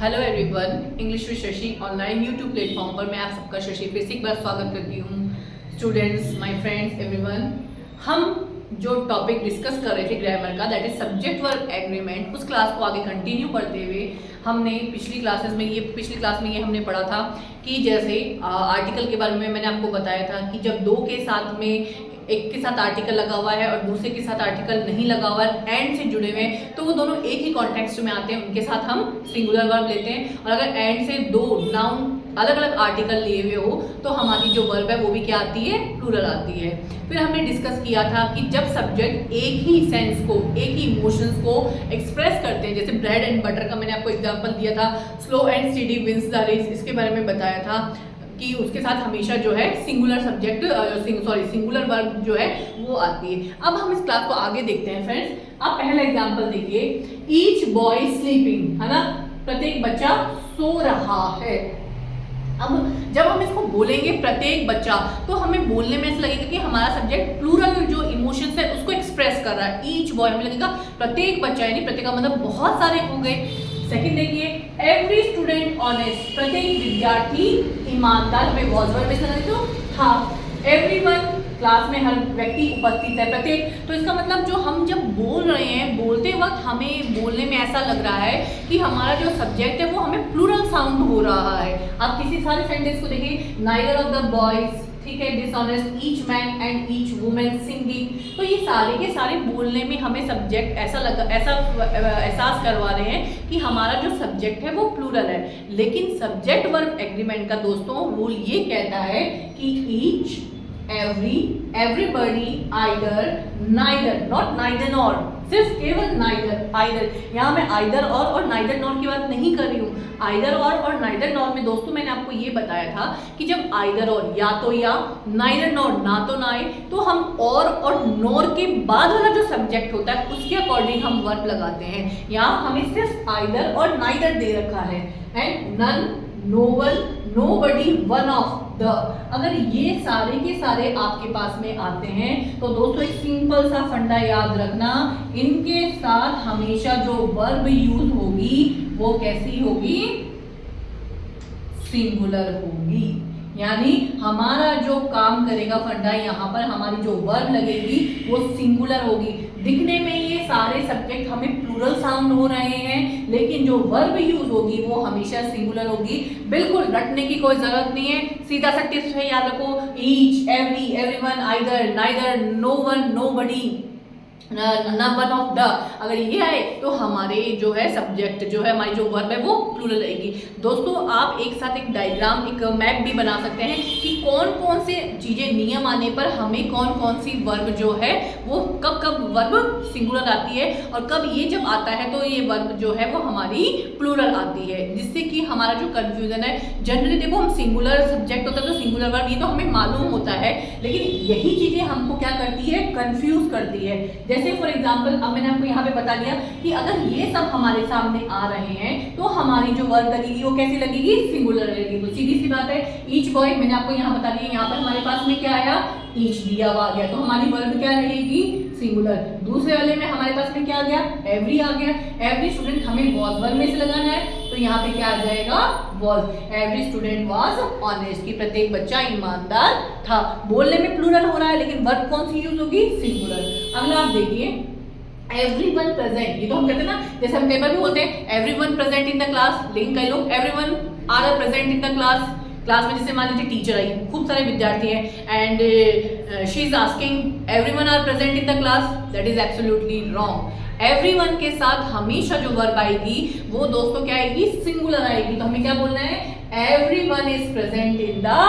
Hello everyone, English with Shashi online YouTube platform पर मैं आप सबका शशि फिर से एक बार स्वागत करती हूँ। स्टूडेंट्स, माय फ्रेंड्स, एवरीवन, हम जो टॉपिक डिस्कस कर रहे थे ग्रामर का, that is subject verb agreement, उस क्लास को आगे कंटिन्यू करते हुए हमने पिछली क्लास में ये हमने पढ़ा था कि जैसे आर्टिकल के बारे में मैंने आपको बताया था कि जब दो के साथ में एक के साथ आर्टिकल लगा हुआ है और दूसरे के साथ आर्टिकल नहीं लगा हुआ है, एंड से जुड़े हुए हैं, तो वो दोनों एक ही कॉन्टेक्स्ट में आते हैं, उनके साथ हम सिंगुलर वर्ब लेते हैं। और अगर एंड से दो नाउन अलग अलग आर्टिकल लिए हुए हो तो हमारी जो वर्ब है वो भी क्या आती है, प्लूरल आती है। फिर हमने डिस्कस किया था कि जब सब्जेक्ट एक ही सेंस को, एक ही इमोशंस को एक्सप्रेस करते हैं, जैसे ब्रेड एंड बटर का मैंने आपको एग्जांपल दिया था, slow and steady wins the race, इसके बारे में बताया था कि उसके साथ हमेशा जो है सिंगुलर सिंगुलर वर्ब जो है वो आती है। अब हम इस क्लास को आगे देखते हैं फ्रेंड्स। आप पहला एग्जांपल देखिए, ईच बॉय स्लीपिंग, है ना, प्रत्येक बच्चा सो रहा है। अब जब हम इसको बोलेंगे प्रत्येक बच्चा, तो हमें बोलने में ऐसा लगेगा कि हमारा सब्जेक्ट प्लूरल जो इमोशंस है उसको एक्सप्रेस कर रहा है। ईच बॉय हमें लगेगा प्रत्येक बच्चा, यानी प्रत्येक का मतलब बहुत सारे हो गए। सेकंड देखिए, एवरी स्टूडेंट ऑनेस्ट, प्रत्येक विद्यार्थी ईमानदार, हमें वॉज वर्ब में लगा तो था। एवरीवन, क्लास में हर व्यक्ति उपस्थित है, प्रत्येक, तो इसका मतलब जो हम जब बोल रहे हैं, बोलते वक्त हमें बोलने में ऐसा लग रहा है कि हमारा जो सब्जेक्ट है वो हमें प्लूरल साउंड हो रहा है। आप किसी सारे सेंटेंस को देखिए, नाइदर ऑफ द बॉयज, ठीक है, dishonest, each man and each women singing, तो ये सारे के सारे बोलने में हमें सब्जेक्ट ऐसा एहसास करवा रहे हैं कि हमारा जो सब्जेक्ट है वो प्लूरल है। लेकिन सब्जेक्ट वर्ब एग्रीमेंट का दोस्तों रूल ये कहता है कि each, every, everybody, either, neither, not neither nor, सिर्फ केवल नाइदर, आइदर, यहाँ मैं आइदर और नाइदर नॉर की बात नहीं कर रही हूँ। आइदर और नाइदर नॉर में दोस्तों मैंने आपको ये बताया था कि जब आइदर और या तो या, नाइदर नॉर ना तो ना आए, तो हम और नॉर के बाद वाला जो सब्जेक्ट होता है उसके अकॉर्डिंग हम वर्ब लगाते हैं। यहाँ हमें सिर्फ आइदर और नाइदर दे रखा है, and none, no one, nobody, one of the. अगर ये सारे के सारे आपके पास में आते हैं तो दोस्तों एक सिंपल सा फंडा याद रखना, इनके साथ हमेशा जो वर्ब यूज होगी वो कैसी होगी, सिंगुलर होगी। यानी हमारा जो काम करेगा फंडा, यहाँ पर हमारी जो वर्ब लगेगी वो सिंगुलर होगी। दिखने में ये सारे सब्जेक्ट हमें प्लूरल साउंड हो रहे हैं, लेकिन जो वर्ब यूज होगी वो हमेशा सिंगुलर होगी। बिल्कुल रटने की कोई जरूरत नहीं है, सीधा सा टिप्स है, याद रखो, each, every, everyone, either, neither, no one, nobody, one of the, अगर ये आए तो हमारे जो है सब्जेक्ट जो है, हमारी जो वर्ब है वो प्लूरल रहेगी। दोस्तों आप एक साथ एक डायग्राम, एक मैप भी बना सकते हैं कि कौन कौन से चीजें नियम आने पर हमें कौन कौन सी वर्ब जो है वो कब कब वर्ब सिंगुलर आती है और कब ये जब आता है तो ये वर्ब जो है वो हमारी प्लूरल आती है, जिससे कि हमारा जो कंफ्यूजन है, जनरली देखो हम सिंगुलर सब्जेक्ट होता है तो सिंगुलर वर्ब ये तो हमें मालूम होता है, लेकिन यही चीजें हमको क्या करती है, कंफ्यूज करती है। जैसे फॉर एग्जांपल अब मैंने आपको यहाँ पे बता दिया कि अगर ये सब हमारे सामने आ रहे हैं तो हमारी जो वर्ब लगेगी वो कैसी लगेगी, सिंगुलर लगेगी। तो सीधी सी बात है, ईच बॉय मैंने आपको यहाँ बता दिया, यहाँ पर हमारे पास में क्या आया, ईच दिया हुआ आ गया, तो हमारी वर्ब क्या रहेगी, सिंगुलर। दूसरे वाले में हमारे पास में क्या आ गया, एवरी आ गया, एवरी स्टूडेंट हमें वॉज वर्ब में से लगाना है, तो यहाँ पे क्या आ जाएगा, was. Every student was honest, कि प्रत्येक बच्चा ईमानदार था। बोलने में प्लूरल हो रहा है लेकिन वर्ब कौन सी यूज होगी, सिंगुलर। अगला आप देखिए, एवरीवन प्रेजेंट, ये तो हम कहते हैं ना, जैसे हम पेपर में बोलते हैं everyone present in the class, लेकिन कई लोग everyone are present in the class. Class में जैसे मान लीजिए टीचर आई, खूब सारे विद्यार्थी हैं, and she is asking everyone are present in the class, that is absolutely wrong. Everyone के साथ हमेशा जो वर्ब आएगी वो दोस्तों क्या आएगी, सिंगुलर आएगी। तो हमें क्या बोलना है, everyone is present in the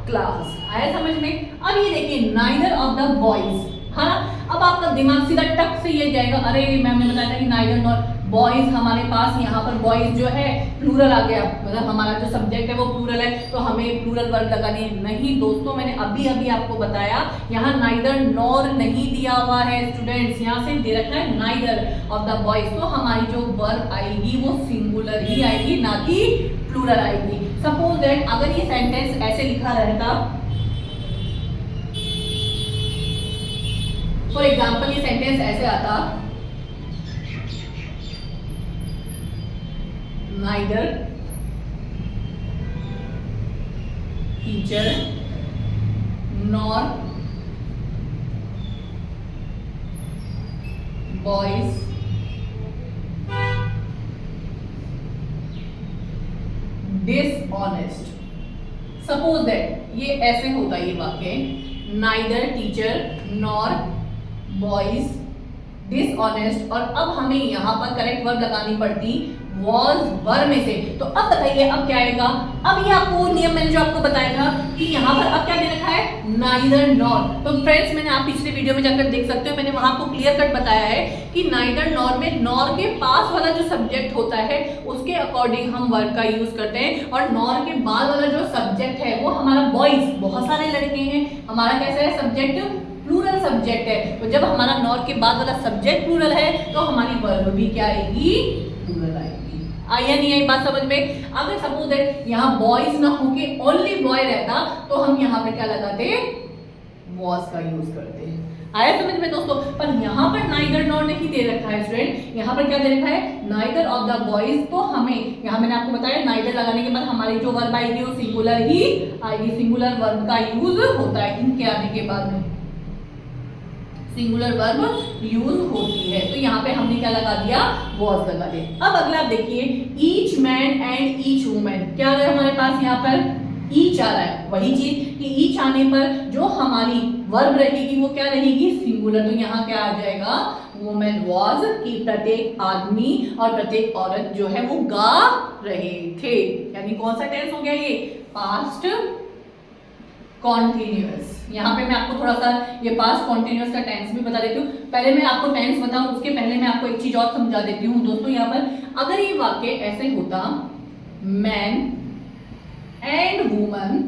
class. आया समझ में? अब ये देखिए, नाइदर ऑफ द बॉयज, हाँ, अब आपका दिमाग सीधा टक से ये जाएगा, अरे मैम ने बताया था कि नाइदर नॉट बॉयज, हमारे पास यहाँ पर बॉयज जो है प्लूरल आ गया, मतलब हमारा जो सब्जेक्ट है वो प्लूरल है, तो हमें प्लूरल वर्ब लगानी है। नहीं दोस्तों, मैंने अभी आपको बताया यहाँ नाइदर नॉर नहीं दिया हुआ है स्टूडेंट्स, यहाँ से दे रखा है नाइदर ऑफ द बॉयज, तो हमारी जो वर्ब आएगी वो सिंगुलर ही आएगी, ना कि प्लूरल आएगी। सपोज दैट अगर ये सेंटेंस ऐसे लिखा रहता, फॉर एग्जाम्पल ये सेंटेंस ऐसे आता, neither teacher nor boys dishonest. Suppose that ये ऐसे होता है ये वाक्य, neither teacher nor boys dishonest, और अब हमें यहाँ पर करेक्ट वर्ब लगानी पड़ती वॉज वर में से। तो अब बताइए अब क्या आएगा। अब ये आपको नियम मैंने जो आपको बताया था कि यहाँ पर अब क्या दे रखा है, नाइदर नॉर। तो फ्रेंड्स मैंने आप पिछले वीडियो में जाकर देख सकते हो, मैंने वहां आपको क्लियर कट बताया है कि नाइदर नॉर में नॉर के पास वाला जो सब्जेक्ट होता है उसके अकॉर्डिंग हम वर्ब का यूज करते हैं, और नॉर के बाद वाला जो सब्जेक्ट है वो हमारा बॉयज, बहुत सारे लड़के हैं, हमारा कैसा है सब्जेक्ट, प्लूरल सब्जेक्ट है। तो जब हमारा नॉर के बाद वाला सब्जेक्ट प्लूरल है तो हमारी वर्ब भी क्या आएगी, प्लूरल आएगी। आई या नहीं आई बात समझ में। अगर सपोज दैट यहाँ बॉयज ना होके ओनली बॉय रहता तो हम यहाँ पे क्या लगाते, वॉज का यूज करते हैं। आया समझ में दोस्तों। पर यहाँ पर नाइदर नॉर नहीं दे रखा है स्टूडेंट, यहाँ पर क्या दे रखा है, नाइदर ऑफ द बॉयज। तो हमें यहाँ मैंने आपको बताया नाइदर लगाने के बाद हमारी जो वर्ब आएगी वो सिंगुलर ही आएगी। सिंगुलर वर्ब का यूज होता है इनके आने के बाद में, सिंगुलर वर्ब यूज होती है। तो यहाँ पे हमने क्या लगा दिया, वॉज लगा दिया। अब अगला देखिए, each man and each women, क्या आ रहा है हमारे पास यहाँ पर, ईच आ रहा है। वही चीज कि ईच आने पर जो हमारी वर्ब रहेगी वो क्या रहेगी, सिंगुलर। तो यहाँ क्या आ जाएगा, वुमेन वॉज, कि प्रत्येक आदमी और प्रत्येक औरत जो है वो गा रहे थे। यानी कौन सा टेंस हो गया ये, पास्ट कॉन्टिन्यूअस। यहाँ पे मैं आपको थोड़ा सा ये पास्ट कॉन्टिन्यूअस का टेंस भी बता देती हूँ। पहले मैं आपको टेंस बताऊँ उसके पहले मैं आपको एक चीज और समझा देती हूँ दोस्तों। यहाँ पर अगर ये वाक्य ऐसे होता, man and woman,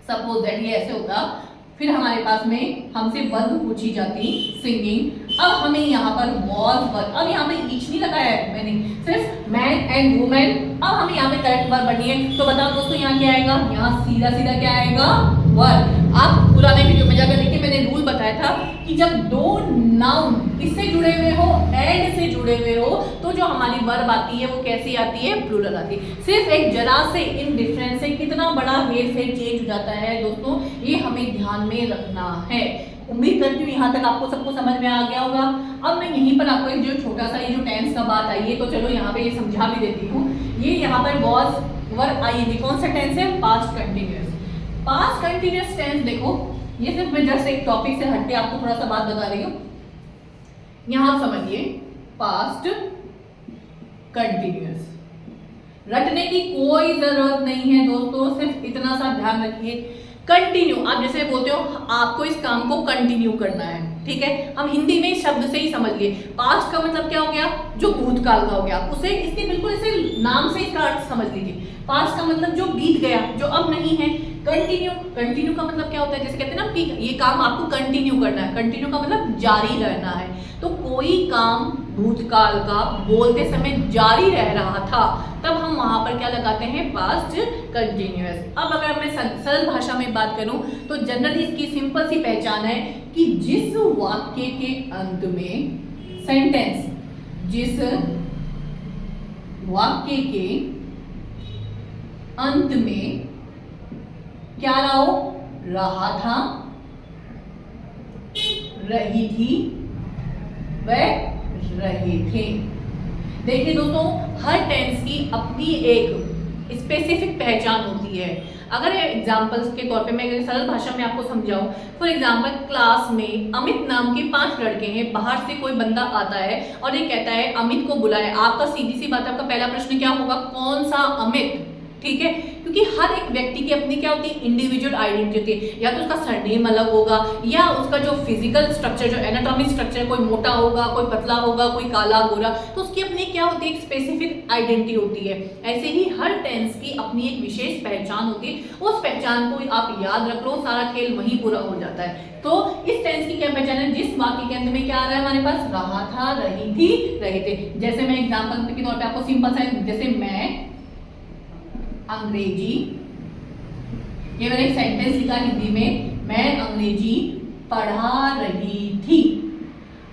suppose that ये ऐसे होता, फिर हमारे पास में हमसे वर्ब पूछी जाती सिंगिंग। अब हमें यहाँ पर वॉज वर्ब, अब यहाँ पे ईच नहीं लगाया है मैंने, सिर्फ मैन एंड वुमेन। अब हमें यहाँ पे करेक्ट वर्ब बननी है। तो बताओ दोस्तों यहाँ क्या आएगा, यहाँ सीधा सीधा क्या आएगा, वर्ब। आप पुराने वीडियो में जाकर देखिए, मैंने रूल बताया था कि जब दो नाउन किससे जुड़े हुए हो, एंड से जुड़े हुए हो, तो जो हमारी वर्ब आती है वो कैसी आती है, प्लूरल आती है। सिर्फ एक जरा से इन डिफरेंस से कितना बड़ा हेर फेर चेंज हो जाता है दोस्तों, ये हमें ध्यान में रखना है। उम्मीद करती हूँ यहाँ तक आपको सबको समझ में आ गया होगा। अब मैं यहीं पर आपको एक जो छोटा सा ये जो टेंस का बात आई है, तो चलो यहाँ पे ये समझा भी देती हूँ। ये यहाँ पर वॉज वर्ब आई थी, कौन सा टेंस है, past continuous. Past continuous tense देखो, ये सिर्फ मैं जस्ट एक टॉपिक से हटके आपको थोड़ा सा बात बता रही हूँ। यहाँ आप समझिए, पास्ट कंटिन्यूअस रटने की कोई जरूरत नहीं है दोस्तों, सिर्फ इतना सा ध्यान रखिए। कंटिन्यू, आप जैसे बोलते हो आपको इस काम को कंटिन्यू करना है, ठीक है, हम हिंदी में शब्द से ही समझ लिए। पास्ट का मतलब क्या हो गया, जो भूतकाल का हो गया, उसे इसके बिल्कुल इसे नाम से इसका अर्थ समझ लीजिए। पास्ट का मतलब जो बीत गया, जो अब नहीं है। कंटिन्यू, कंटिन्यू का मतलब क्या होता है, जैसे कहते हैं ना कि ये काम आपको कंटिन्यू करना है। कंटिन्यू का मतलब जारी रहना है। तो कोई काम भूतकाल का बोलते समय जारी रह रहा था, तब हम वहां पर क्या लगाते हैं, पास्ट कंटिन्यूअस। अब अगर मैं सरल भाषा में बात करूं तो जनरली इसकी सिंपल सी पहचान है कि जिस वाक्य के अंत में, सेंटेंस, जिस वाक्य के अंत में क्या रहा था, रही थी, वह रहे थे। देखिए दोस्तों, हर टेंस की अपनी एक स्पेसिफिक पहचान होती है। अगर एग्जाम्पल्स के तौर पे मैं सरल भाषा में आपको समझाऊं, फॉर एग्जाम्पल क्लास में अमित नाम के 5 लड़के हैं, बाहर से कोई बंदा आता है और ये कहता है अमित को बुलाए। आपका सीधी सी बात, आपका पहला प्रश्न क्या होगा, कौन सा अमित, ठीक है, क्योंकि हर एक व्यक्ति की अपनी क्या होती है, इंडिविजुअल आइडेंटिटी होती है। या तो उसका सरनेम अलग होगा, या उसका जो फिजिकल स्ट्रक्चर, जो एनाटॉमिक स्ट्रक्चर, कोई मोटा होगा, कोई पतला होगा, कोई काला गोरा, तो उसकी अपनी क्या होती है, एक स्पेसिफिक आइडेंटिटी होती है। ऐसे ही हर टेंस की अपनी एक विशेष पहचान होती है। उस पहचान को आप याद रख लो, सारा खेल वहीं पूरा हो जाता है। तो इस टेंस की क्या पहचान है, जिस वाक्य के अंत में क्या आ रहा है हमारे पास, रहा था, रही थी, रहे थे। जैसे मैं एग्जाम्पल के तौर पर आपको सिंपल सा, जैसे मैं अंग्रेजी, ये मैंने एक सेंटेंस लिखा हिंदी में, मैं अंग्रेजी पढ़ा रही थी,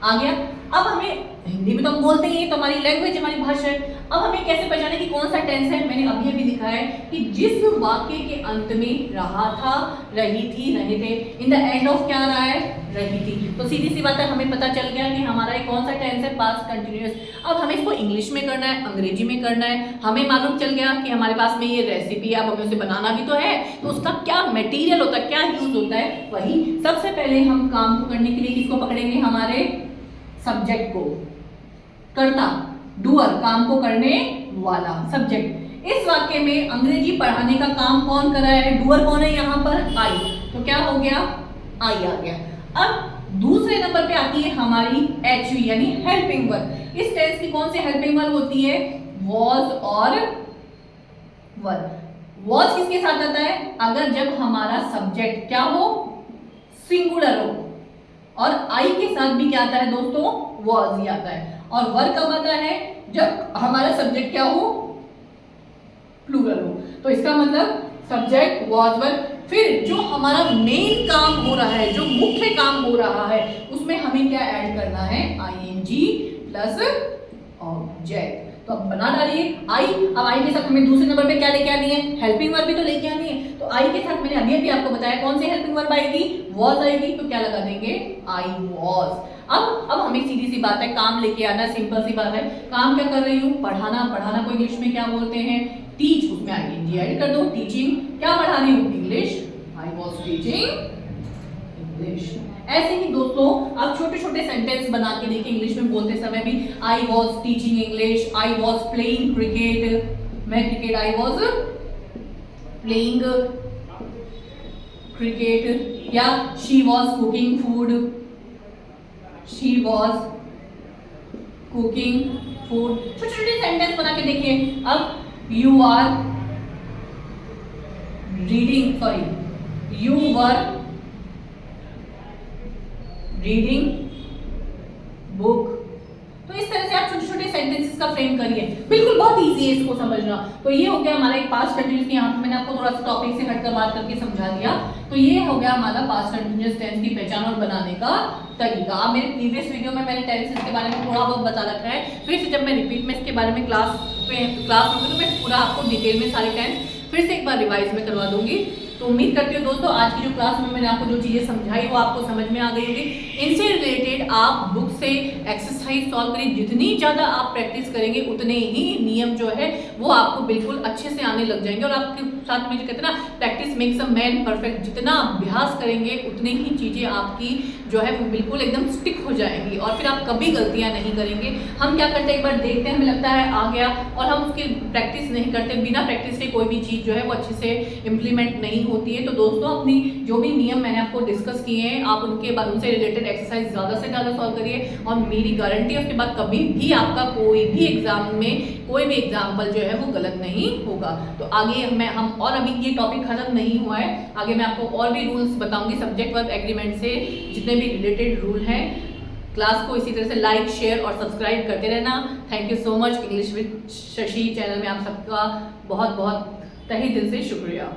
आ गया। अब हमें हिंदी में तो हम बोलते ही हैं, तो हमारी लैंग्वेज, हमारी भाषा है। अब हमें कैसे पहचाने कि कौन सा टेंस है? मैंने अभी अभी लिखा है कि जिस वाक्य के अंत में रहा था, रही थी, रहे थे, इन द एंड ऑफ क्या रहा है? रही थी। तो सीधी सी बात है, हमें पता चल गया कि हमारा ये कौन सा टेंस है? Past continuous. अब हमें इसको इंग्लिश में करना है, अंग्रेजी में करना है। हमें मालूम चल गया कि हमारे पास में ये रेसिपी है, अब हमें उसे बनाना भी तो है, तो उसका क्या मटेरियल होता है, क्या यूज होता है? वही सबसे पहले हम काम को करने के लिए किसको पकड़ेंगे? हमारे सब्जेक्ट को, कर्ता, डूअर, काम को करने वाला, सब्जेक्ट। इस वाक्य में अंग्रेजी पढ़ाने का काम कौन कर रहा है? डूअर कौन है यहाँ पर? आई। तो क्या हो गया? आई आ गया। अब दूसरे नंबर पे आती है हमारी HV यानी हेल्पिंग वर्ब। इस टेंस की कौन सी हेल्पिंग वर्ब होती है? वॉज और वर। वॉज किसके साथ आता है? अगर जब हमारा सब्जेक्ट क्या हो? सिंगुलर हो। और आई के साथ भी क्या आता है दोस्तों? वॉज ही आता है। और वर कब आता है? जब हमारा सब्जेक्ट क्या हो? प्लूरल हो। तो इसका मतलब सब्जेक्ट, वॉज, वर। फिर जो हमारा मेन काम हो रहा है, जो मुख्य काम हो रहा है, उसमें हमें क्या ऐड करना है? ING plus object. तो अब बना डालिए आई। अब आई के साथ हमें दूसरे नंबर पे क्या लेके आनी है? हेल्पिंग वर्ब भी तो लेके आनी है। तो आई के साथ मैंने अभी अभी आपको बताया कौन सी हेल्पिंग वर्ब आएगी? वॉज आएगी। तो क्या लगा देंगे? I was. अब हमें सीधी सी बात है, काम लेके आना, सिंपल सी बात है। काम क्या कर रही हूँ? पढ़ाना। पढ़ाना को इंग्लिश में क्या बोलते हैं? टीच। उसमें ING ऐड कर दो। टीचिंग। क्या पढ़ा रही हूँ? English. I was teaching English. ऐसे ही दोस्तों आप छोटे छोटे सेंटेंस बना के देखिए इंग्लिश में बोलते समय भी। I was teaching English, I was playing cricket, मैं cricket, I was playing cricket, या she was cooking food, she was cooking food. छोटे छोटे सेंटेंस बना के देखिए। अब you are reading, sorry you were reading book. तो इस तरह से आप छोटे छोटे सेंटेंसेस का फ्रेम करिए। बिल्कुल बहुत इजी है इसको समझना। तो ये हो गया हमारा एक पास्ट कंटिन्यूअस की, यहाँ पे मैंने आपको थोड़ा सा टॉपिक से हटकर बात करके समझा दिया। तो ये हो गया हमारा पास्ट कंटिन्यूअस टेंस की पहचान और बनाने का तरीका। अब मेरे प्रीवियस वीडियो में मैंने टेंसेस के बारे में थोड़ा बहुत बता रखा है। फिर से जब मैं रिपीट में इसके बारे में क्लास होगी तो मैं पूरा आपको डिटेल में सारे टेंस फिर से एक बार रिवाइज में करवा दूंगी। तो उम्मीद करती हूँ दोस्तों आज की जो क्लास में मैंने आपको जो चीज़ें समझाई वो आपको समझ में आ गई होगी। इनसे रिलेटेड आप बुक से एक्सरसाइज सॉल्व करिए। जितनी ज़्यादा आप प्रैक्टिस करेंगे उतने ही नियम जो है वो आपको बिल्कुल अच्छे से आने लग जाएंगे। और आपके साथ में जो कहते हैं ना, practice makes a man perfect. जितना अभ्यास करेंगे उतनी ही चीज़ें आपकी जो है वो बिल्कुल एकदम स्टिक हो जाएंगी और फिर आप कभी गलतियाँ नहीं करेंगे। हम क्या करते हैं, एक बार देखते हैं, हमें लगता है आ गया और हम उसकी प्रैक्टिस नहीं करते। बिना प्रैक्टिस के कोई भी चीज़ जो है वो अच्छे से इम्प्लीमेंट नहीं होती है। तो दोस्तों अपनी जो भी नियम मैंने आपको डिस्कस किए हैं आप उनके बाद उनसे रिलेटेड एक्सरसाइज ज़्यादा से ज़्यादा सॉल्व करिए। और मेरी गारंटी है उसके बाद कभी भी आपका कोई भी एग्जाम में कोई भी एग्जाम्पल जो है वो गलत नहीं होगा। तो आगे हम और अभी ये टॉपिक खत्म नहीं हुआ है, आगे मैं आपको और भी रूल्स बताऊंगी सब्जेक्ट वर्ब एग्रीमेंट से जितने भी रिलेटेड रूल हैं। क्लास को इसी तरह से लाइक, शेयर और सब्सक्राइब करते रहना। Thank you so much. English with Shashi channel में आप सबका बहुत बहुत तहे दिल से शुक्रिया।